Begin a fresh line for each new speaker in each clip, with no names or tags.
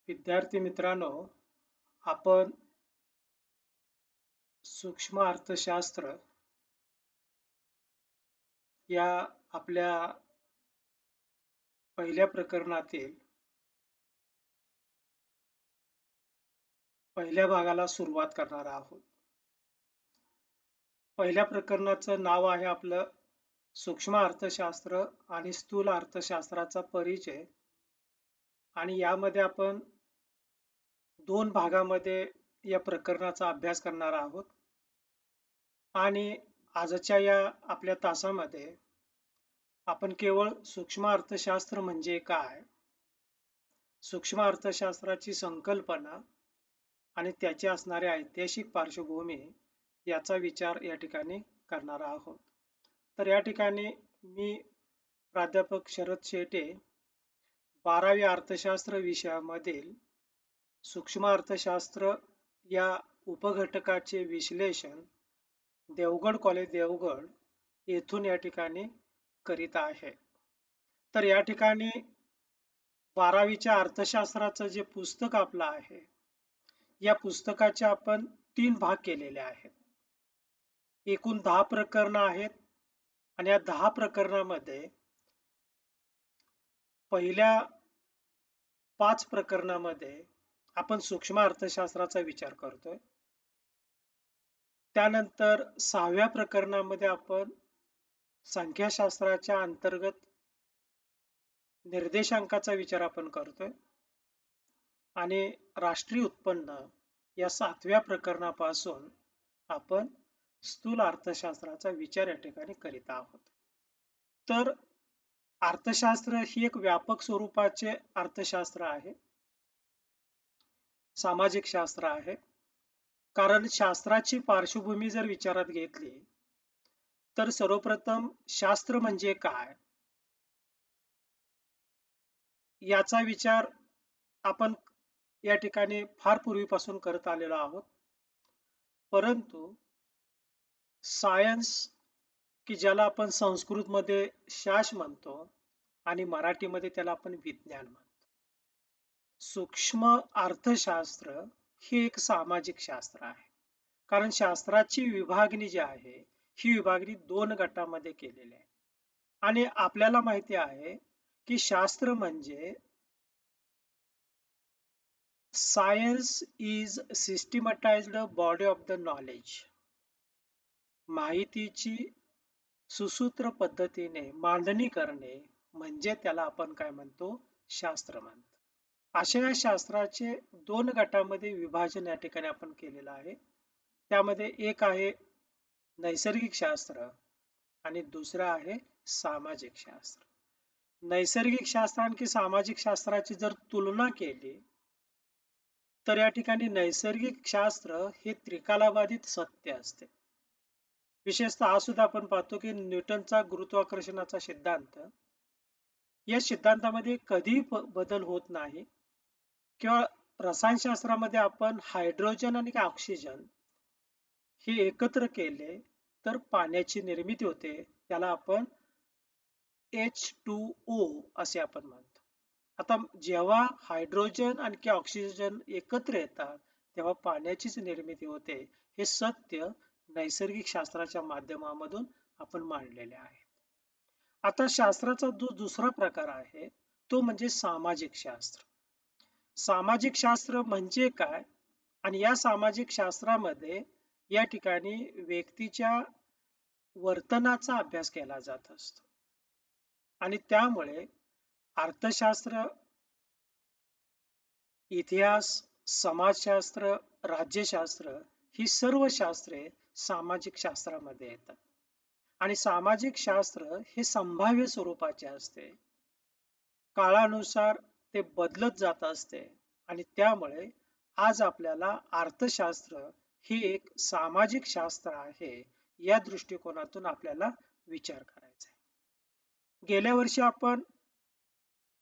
विद्यार्थी मित्रांनो, आपण सूक्ष्म अर्थशास्त्र या आपल्या पहिल्या प्रकरणातील पहिल्या भागाला सुरुवात करणार आहोत. पहिल्या प्रकरणाचं नाव आहे आपलं सूक्ष्म अर्थशास्त्र आणि स्थूल अर्थशास्त्राचा परिचय. आणि यामध्ये आपण दोन भागामध्ये या प्रकरणाचा अभ्यास करणार आहोत. आणि आजच्या या आपल्या तासामध्ये आपण केवळ सूक्ष्म अर्थशास्त्र म्हणजे काय, सूक्ष्म अर्थशास्त्राची संकल्पना आणि त्याची असणारी ऐतिहासिक पार्श्वभूमी याचा विचार या ठिकाणी करणार आहोत. तर या ठिकाणी मी प्राध्यापक शरद शेटे 12वी अर्थशास्त्र विषयामधील सूक्ष्म अर्थशास्त्र या उपघटकाचे विश्लेषण देवगड कॉलेज देवगड येथून या ठिकाणी करीत आहे. तर या ठिकाणी 12वीच्या अर्थशास्त्राचं जे पुस्तक आपलं आहे, या पुस्तकाचे आपण 3 भाग केलेले आहेत. एकूण 10 प्रकरणं आहेत आणि या 10 प्रकरणामध्ये पहिल्या 5 प्रकरणामध्ये आपण सूक्ष्म अर्थशास्त्राचा विचार करतोय. त्यानंतर 6व्या प्रकरणामध्ये आपण संख्याशास्त्राच्या अंतर्गत निर्देशांकाचा विचार आपण करतोय. आणि राष्ट्रीय उत्पन्न या 7व्या प्रकरणापासून आपण स्थूल अर्थशास्त्राचा विचार या ठिकाणी करीत आहोत. तर अर्थशास्त्र ही एक व्यापक स्वरूपाचे अर्थशास्त्र आहे, सामाजिक शास्त्र आहे. कारण शास्त्राची पार्श्वभूमी जर विचारात घेतली तर सर्वप्रथम शास्त्र म्हणजे काय याचा विचार आपण या ठिकाणी फार पूर्वीपासून करत आलेलो आहोत. परंतु सायन्स, की ज्याला आपण संस्कृतमध्ये शास म्हणतो आणि मराठीमध्ये त्याला आपण विज्ञान म्हणतो, सूक्ष्म अर्थशास्त्र हे एक सामाजिक शास्त्र आहे. कारण शास्त्राची विभागणी जी आहे ही विभागणी 2 गटामध्ये केलेली आहे. आणि आपल्याला माहिती आहे की शास्त्र म्हणजे science is systematized body of the knowledge. माहितीची सुसूत्र पद्धतीने मांडणी करणे म्हणजे त्याला आपण काय म्हणतो, शास्त्र म्हणतो. अशा या शास्त्राचे 2 गटामध्ये विभाजन या ठिकाणी आपण केलेलं आहे. त्यामध्ये एक आहे नैसर्गिक शास्त्र आणि दुसरं आहे सामाजिक शास्त्र. नैसर्गिक शास्त्र आणि सामाजिक शास्त्राची जर तुलना केली तर या ठिकाणी नैसर्गिक शास्त्र हे त्रिकालाबाधित सत्य असते. विशेषतः हा सुद्धा आपण पाहतो की न्यूटनचा गुरुत्वाकर्षणाचा सिद्धांत, या सिद्धांतामध्ये कधी बदल होत नाही. किंवा रसायनशास्त्रामध्ये आपण हायड्रोजन आणि ऑक्सिजन हे एकत्र केले तर पाण्याची निर्मिती होते, त्याला आपण H2O असे आपण म्हणतो. आता जेव्हा हायड्रोजन आणि ऑक्सिजन एकत्र येतात तेव्हा पाण्याचीच निर्मिती होते. हे सत्य नैसर्गिक शास्त्राच्या माध्यमामधून आपण मांडलेले आहे. आता शास्त्राचा जो दुसरा प्रकार आहे तो म्हणजे सामाजिक शास्त्र. सामाजिक शास्त्र म्हणजे काय, आणि या सामाजिक शास्त्रामध्ये या ठिकाणी व्यक्तीच्या वर्तनाचा अभ्यास केला जात असतो. आणि त्यामुळे अर्थशास्त्र, इतिहास, समाजशास्त्र, राज्यशास्त्र ही सर्व शास्त्रे सामाजिक शास्त्रामध्ये येतात. आणि सामाजिक शास्त्र हे संभाव्य स्वरूपाचे असते, काळानुसार ते बदलत जात असते. आणि त्यामुळे आज आपल्याला अर्थशास्त्र हे एक सामाजिक शास्त्र आहे या दृष्टिकोनातून आपल्याला विचार करायचा आहे. गेल्या वर्षी आपण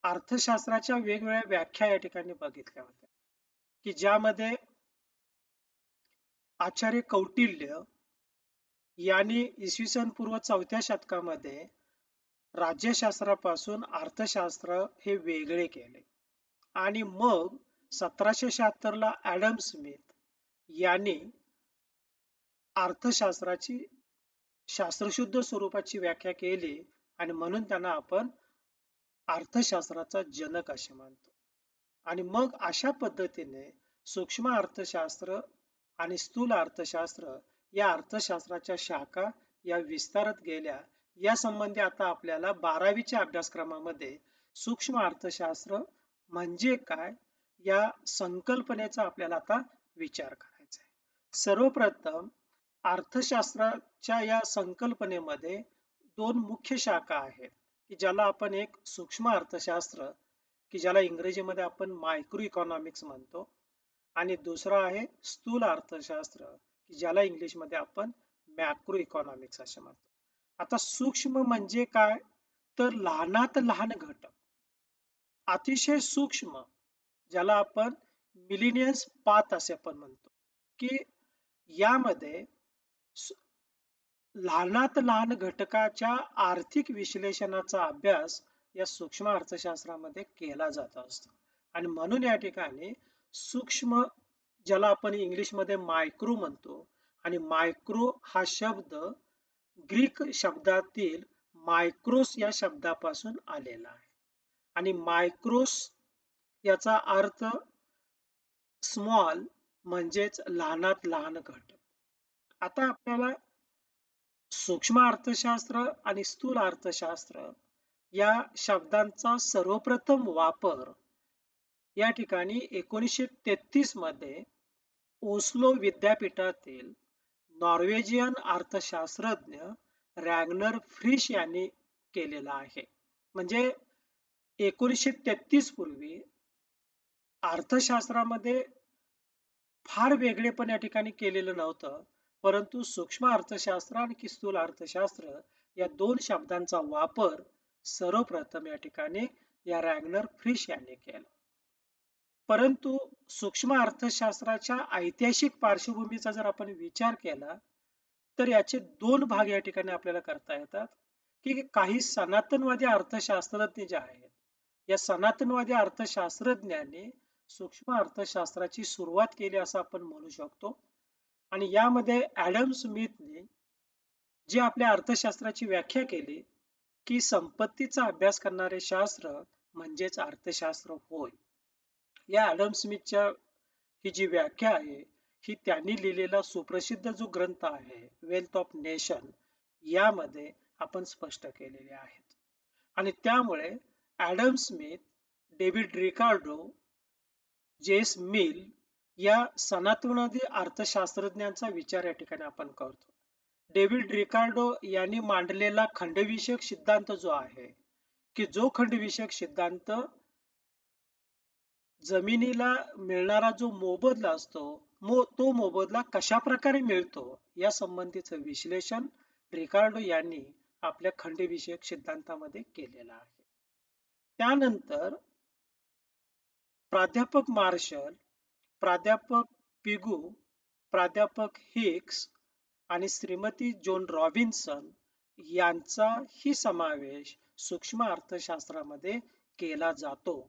अर्थशास्त्राच्या वेगवेगळ्या व्याख्या या ठिकाणी बघितल्या होत्या, की ज्यामध्ये आचार्य कौटिल्य यांनी इसवी सन पूर्व 4थ्या शतकामध्ये राज्यशास्त्रापासून अर्थशास्त्र हे वेगळे केले. आणि मग 1776 ला ॲडम स्मिथ यांनी अर्थशास्त्राची शास्त्रशुद्ध स्वरूपाची व्याख्या केली आणि म्हणून त्यांना आपण अर्थशास्त्राचा जनक असे मानतो. आणि मग अशा पद्धतीने सूक्ष्म अर्थशास्त्र आणि स्थूल अर्थशास्त्र या अर्थशास्त्राच्या शाखा या विस्तारत गेल्या. या संबंधी आता आपल्याला 12वीच्या अभ्यासक्रमामध्ये सूक्ष्म अर्थशास्त्र म्हणजे काय या संकल्पनेचा आपल्याला आता विचार करायचा आहे. सर्वप्रथम अर्थशास्त्राच्या या संकल्पनेमध्ये दोन मुख्य शाखा आहेत की ज्याला आपण एक सूक्ष्म अर्थशास्त्र की ज्याला इंग्रजीमध्ये आपण मायक्रो इकॉनॉमिक्स म्हणतो आणि दुसरा आहे स्थूल अर्थशास्त्र की ज्याला इंग्लिशमध्ये आपण मॅक्रो इकॉनॉमिक्स असे म्हणतो. आता सूक्ष्म म्हणजे काय तर लहानात लहान घटक अतिशय सूक्ष्म ज्याला आपण मिलिनियन्स पाथ असे पण म्हणतो की यामध्ये लहानात लहान घटकाच्या आर्थिक विश्लेषणाचा अभ्यास या सूक्ष्म अर्थशास्त्रामध्ये केला जात असतो. आणि म्हणून या ठिकाणी सूक्ष्म ज्याला आपण इंग्लिशमध्ये मायक्रो म्हणतो आणि मायक्रो हा शब्द ग्रीक शब्दातील मायक्रोस या शब्दापासून आलेला आहे आणि मायक्रोस याचा अर्थ स्मॉल म्हणजेच लहानात लहान घटक. आता आपल्याला सूक्ष्म अर्थशास्त्र आणि स्थूल अर्थशास्त्र या शब्दांचा सर्वप्रथम वापर या ठिकाणी 1933 मध्ये ओस्लो विद्यापीठातील नॉर्वेजियन अर्थशास्त्रज्ञ रॅग्नर फ्रिश यांनी केलेला आहे. म्हणजे 1933 पूर्वी अर्थशास्त्रामध्ये फार वेगळेपण या ठिकाणी केलेलं नव्हतं, परंतु सूक्ष्म अर्थशास्त्र आणि स्थूल अर्थशास्त्र या दोन शब्दांचा वापर सर्वप्रथम या ठिकाणी या रॅग्नर फ्रिश यांनी केला. परंतु सूक्ष्म अर्थशास्त्राच्या ऐतिहासिक पार्श्वभूमीचा जर आपण विचार केला तर याचे दोन भाग या ठिकाणी आपल्याला करता येतात की काही सनातनवादी अर्थशास्त्रज्ञ जे आहेत या सनातनवादी अर्थशास्त्रज्ञांनी सूक्ष्म अर्थशास्त्राची सुरुवात केली असं आपण म्हणू शकतो. आणि यामध्ये ॲडम स्मिथने जी आपल्या अर्थशास्त्राची व्याख्या केली की संपत्तीचा अभ्यास करणारे शास्त्र म्हणजेच अर्थशास्त्र होय. या ॲडम स्मिथच्या ही जी व्याख्या आहे ही त्यांनी लिहिलेला सुप्रसिद्ध जो ग्रंथ आहे वेल्थ ऑफ नेशन यामध्ये आपण स्पष्ट केलेले आहेत. आणि त्यामुळे ॲडम स्मिथ, डेव्हिड रिकार्डो, जेस मिल या सनातनवादी अर्थशास्त्रज्ञांचा विचार या ठिकाणी आपण करतो. डेव्हिड रिकार्डो यांनी मांडलेला खंडविषयक सिद्धांत जो आहे की जो खंडविषयक सिद्धांत जमिनीला मिळणारा जो मोबदला असतो तो मोबदला कशा प्रकारे मिळतो या संबंधीचं विश्लेषण रिकार्डो यांनी आपल्या खंडविषयक सिद्धांतामध्ये केलेलं आहे. त्यानंतर प्राध्यापक मार्शल, प्राध्यापक पिगू, प्राध्यापक हिक्स आणि श्रीमती जोन रॉबिन्सन यांचाही समावेश सूक्ष्म अर्थशास्त्रामध्ये केला जातो.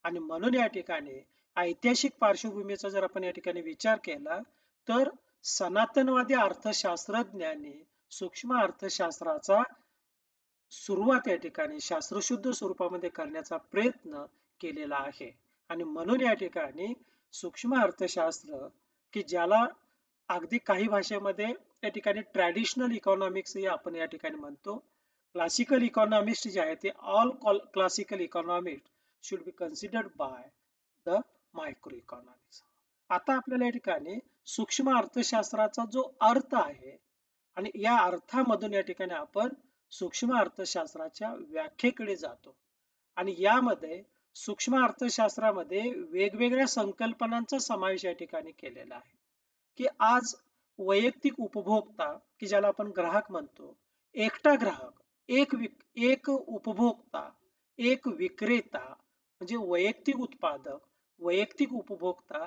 आणि म्हणून या ठिकाणी ऐतिहासिक पार्श्वभूमीचा जर आपण या ठिकाणी विचार केला तर सनातनवादी अर्थशास्त्रज्ञांनी सूक्ष्म अर्थशास्त्राचा सुरुवात या ठिकाणी शास्त्रशुद्ध स्वरूपामध्ये करण्याचा प्रयत्न केलेला आहे. आणि म्हणून या ठिकाणी सूक्ष्म अर्थशास्त्र की ज्याला अगदी काही भाषेमध्ये या ठिकाणी ट्रॅडिशनल इकॉनॉमिक्स हे आपण या ठिकाणी म्हणतो. क्लासिकल इकॉनॉमिस्ट जे आहे ते all classical economist should be considered by the microeconomics. आता आपल्याला या ठिकाणी सूक्ष्म अर्थशास्त्राचा जो अर्थ आहे आणि या अर्थामधून या ठिकाणी आपण सूक्ष्म अर्थशास्त्राच्या व्याख्येकडे जातो. आणि यामध्ये सूक्ष्म अर्थशास्त्रामध्ये वेगवेगळ्या संकल्पनांचा समावेश या ठिकाणी केलेला आहे की आज वैयक्तिक उपभोक्ता की ज्याला आपण ग्राहक म्हणतो, एकटा ग्राहक, एक उपभोक्ता, एक विक्रेता म्हणजे वैयक्तिक उत्पादक, वैयक्तिक उपभोक्ता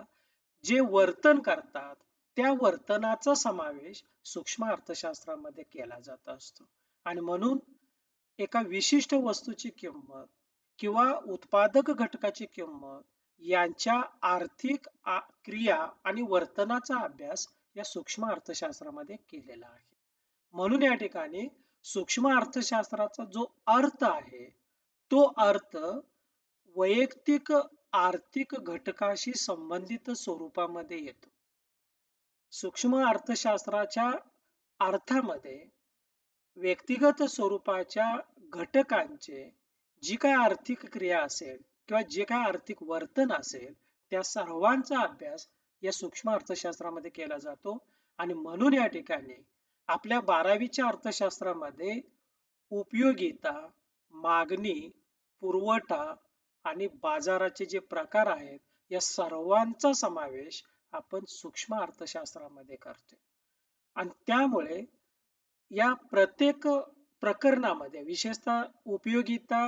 जे वर्तन करतात त्या वर्तनाचा समावेश सूक्ष्म अर्थशास्त्रामध्ये केला जात असतो. आणि म्हणून एका विशिष्ट वस्तूची किंमत किंवा उत्पादक घटकाची किंमत यांच्या आर्थिक क्रिया आणि वर्तनाचा अभ्यास या सूक्ष्म अर्थशास्त्रामध्ये केलेला आहे. म्हणून या ठिकाणी सूक्ष्म अर्थशास्त्राचा जो अर्थ आहे, तो अर्थ वैयक्तिक आर्थिक घटकाशी संबंधित स्वरूपामध्ये येतो. सूक्ष्म अर्थशास्त्राच्या अर्थामध्ये व्यक्तिगत स्वरूपाच्या घटकांचे जी काही आर्थिक क्रिया असेल किंवा जे काही आर्थिक वर्तन असेल, त्या सर्वांचा अभ्यास या सूक्ष्म अर्थशास्त्रामध्ये केला जातो. आणि म्हणून या ठिकाणी आपल्या 12वीच्या अर्थशास्त्रामध्ये उपयोगिता, मागणी, पुरवठा आणि बाजाराचे जे प्रकार आहेत, या सर्वांचा समावेश आपण सूक्ष्म अर्थशास्त्रामध्ये करतो. आणि त्यामुळे या प्रत्येक प्रकरणामध्ये विशेषतः उपयोगिता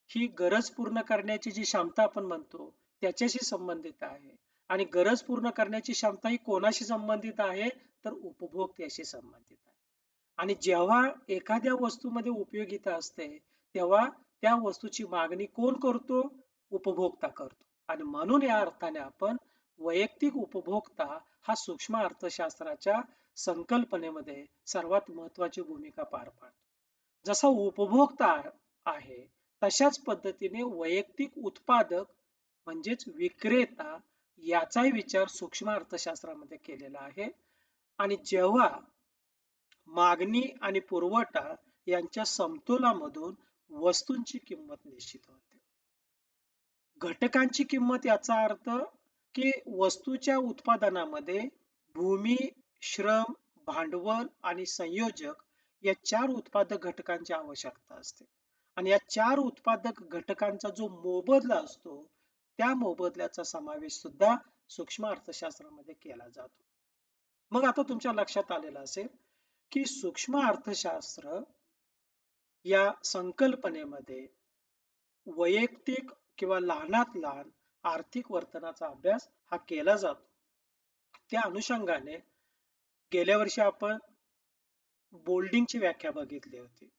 ही गरज पूर्ण करण्याची जी क्षमता आपण म्हणतो त्याच्याशी संबंधित आहे. आणि गरज पूर्ण करण्याची क्षमता ही कोणाशी संबंधित आहे, तर उपभोक्त्याशी संबंधित आहे. आणि जेव्हा एखाद्या वस्तूमध्ये उपयोगिता असते, तेव्हा त्या वस्तूची मागणी कोण करतो? उपभोक्ता करतो. आणि म्हणून या अर्थाने आपण वैयक्तिक उपभोक्ता हा सूक्ष्म अर्थशास्त्राच्या संकल्पनेमध्ये सर्वात महत्वाची भूमिका पार पाडतो. जसा उपभोक्ता आहे, तशाच पद्धतीने वैयक्तिक उत्पादक म्हणजेच विक्रेता याचाही विचार सूक्ष्म अर्थशास्त्रामध्ये केलेला आहे. आणि जेव्हा मागणी आणि पुरवठा यांच्या समतोलामधून वस्तूंची किंमत निश्चित होते. घटकांची किंमत याचा अर्थ की वस्तूच्या उत्पादनामध्ये भूमी, श्रम, भांडवल आणि संयोजक या 4 उत्पादक घटकांची आवश्यकता असते. आणि या 4 उत्पादक घटकांचा जो मोबदला असतो, त्या मोबदल्याचा समावेश सुद्धा सूक्ष्म अर्थशास्त्रामध्ये केला जातो. मग आता तुमच्या लक्षात आलेलं असेल की सूक्ष्म अर्थशास्त्र या संकल्पनेमध्ये वैयक्तिक किंवा लहानात लहान आर्थिक वर्तनाचा अभ्यास हा केला जातो. त्या अनुषंगाने गेल्या वर्षी आपण बोल्डिंगची व्याख्या बघितली होती.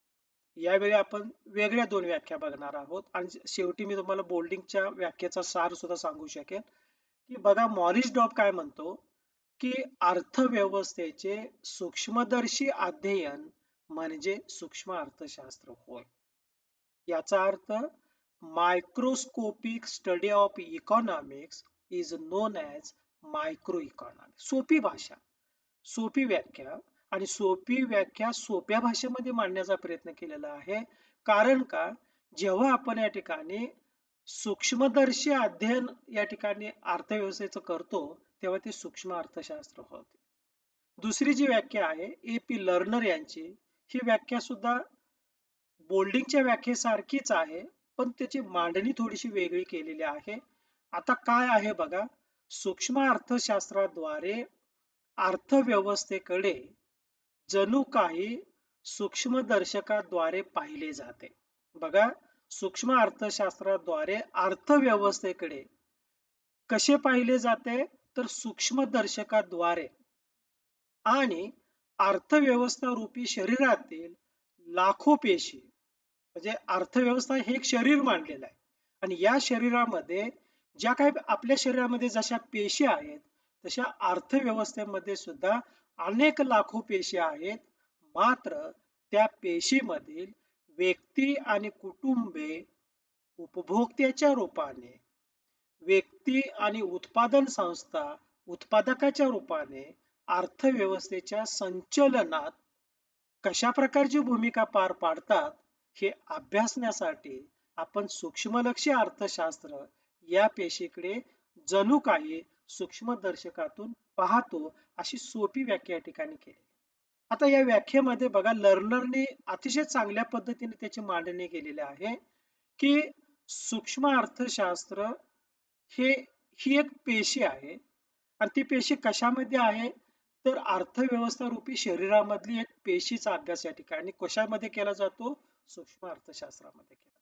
यावेळी आपण वेगळ्या 2 व्याख्या बघणार आहोत. आणि शेवटी मी तुम्हाला बोल्डिंगच्या व्याख्येचा सार सुद्धा सांगू शकेन की बघा, मॉरिस डॉब काय म्हणतो की अर्थव्यवस्थेचे सूक्ष्मदर्शी अध्ययन म्हणजे सूक्ष्म अर्थशास्त्र होय. याचा अर्थ microscopic study of economics is non as micro economics. सोपी भाषा, सोपी व्याख्या. आणि सोपी व्याख्या सोप्या भाषेमध्ये मांडण्याचा प्रयत्न केलेला आहे. कारण का, जेव्हा आपण या ठिकाणी सूक्ष्मदर्शी अध्ययन या ठिकाणी अर्थव्यवस्थेचं करतो, तेव्हा ते सूक्ष्म अर्थशास्त्र होते. दुसरी जी व्याख्या आहे ए.पी. लर्नर यांची, ही व्याख्या सुद्धा बोल्डिंगच्या व्याख्येसारखीच आहे, पण त्याची मांडणी थोडीशी वेगळी केलेली आहे. आता काय आहे बघा, सूक्ष्म अर्थशास्त्राद्वारे अर्थव्यवस्थेकडे जणू काही सूक्ष्मदर्शकाद्वारे पाहिले जाते. बघा, सूक्ष्म अर्थशास्त्राद्वारे अर्थव्यवस्थेकडे कसे पाहिले जाते, तर सूक्ष्मदर्शकाद्वारे. आणि अर्थव्यवस्था रूपी शरीरातील लाखो पेशी, म्हणजे अर्थव्यवस्था हे एक शरीर मानलेलं आहे. आणि या शरीरामध्ये ज्या काही आपल्या शरीरामध्ये जशा पेशी आहेत, तशा अर्थव्यवस्थेमध्ये सुद्धा अनेक लाखो पेशी आहेत. मात्र त्या पेशीमधील व्यक्ती आणि कुटुंबे उपभोक्त्याच्या रूपाने, व्यक्ती आणि उत्पादन संस्था उत्पादकाच्या रूपाने अर्थव्यवस्थेच्या संचलनात कशा प्रकारची भूमिका पार पाडतात, हे अभ्यासण्यासाठी आपण सूक्ष्मलक्षी अर्थशास्त्र या पेशीकडे जणू काही सूक्ष्मदर्शकातून पाहतो, अशी सोपी व्याख्या या ठिकाणी केली. आता या व्याख्येमध्ये बघा, लर्नरने अतिशय चांगल्या पद्धतीने त्याची मांडणी केलेली आहे की सूक्ष्म अर्थशास्त्र ही एक पेशी आहे. आणि ती पेशी कशामध्ये आहे, तर अर्थव्यवस्था रूपी शरीरामधली एक पेशीचा अभ्यास या ठिकाणी कशामध्ये केला जातो, सूक्ष्म अर्थशास्त्रामध्ये केला.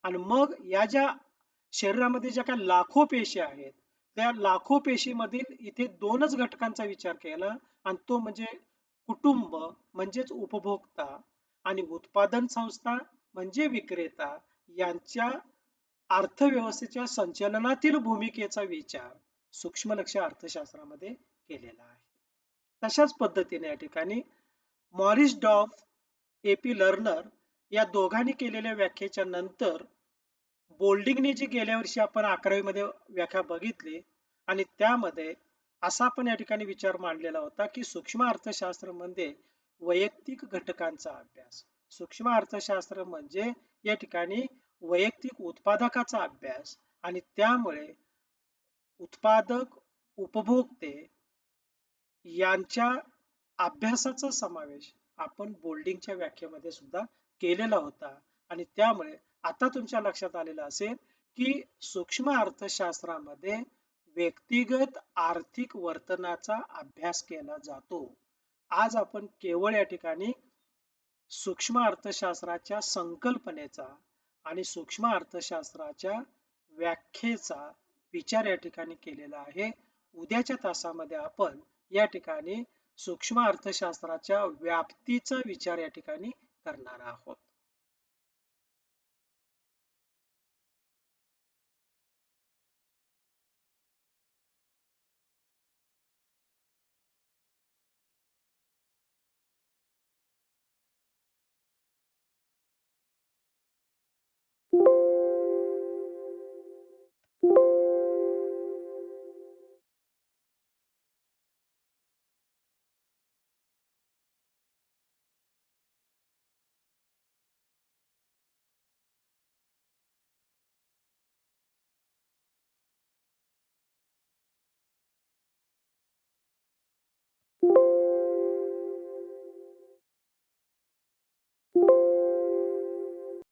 आणि मग या ज्या शरीरामध्ये ज्या काही लाखो पेशी आहेत, त्या लाखो पेशीमधील इथे 2च घटकांचा विचार केला. आणि तो म्हणजे कुटुंब म्हणजेच उपभोक्ता आणि उत्पादन संस्था म्हणजे विक्रेता यांच्या अर्थव्यवस्थेच्या संचलनातील भूमिकेचा विचार सूक्ष्म लक्ष अर्थशास्त्रामध्ये केलेला आहे. तशाच पद्धतीने या ठिकाणी मॉरिस डॉफ, ए.पी. लर्नर या दोघांनी केलेल्या व्याख्येच्या नंतर बोल्डिंगने जी गेल्या वर्षी आपण 11वी मध्ये व्याख्या बघितली आणि त्यामध्ये असा पण या ठिकाणी विचार मांडलेला होता, की सूक्ष्म अर्थशास्त्र म्हणजे वैयक्तिक घटकांचा अभ्यास. सूक्ष्म अर्थशास्त्र म्हणजे या ठिकाणी वैयक्तिक उत्पादकाचा अभ्यास आणि त्यामुळे उत्पादक, उपभोक्ते यांच्या अभ्यासाचा समावेश आपण बोल्डिंगच्या व्याख्येमध्ये सुद्धा केलेला होता आणि त्यामुळे आता तुमच्या लक्षात आलेलं असेल, की सूक्ष्म अर्थशास्त्रामध्ये व्यक्तिगत आर्थिक वर्तनाचा अभ्यास केला जातो. आज आपण केवळ या ठिकाणी सूक्ष्म अर्थशास्त्राच्या संकल्पनेचा आणि सूक्ष्म अर्थशास्त्राच्या व्याख्येचा विचार या ठिकाणी केलेला आहे. उद्याच्या तासामध्ये आपण या ठिकाणी सूक्ष्म अर्थशास्त्राच्या व्याप्तीचा विचार या ठिकाणी करणार आहोत.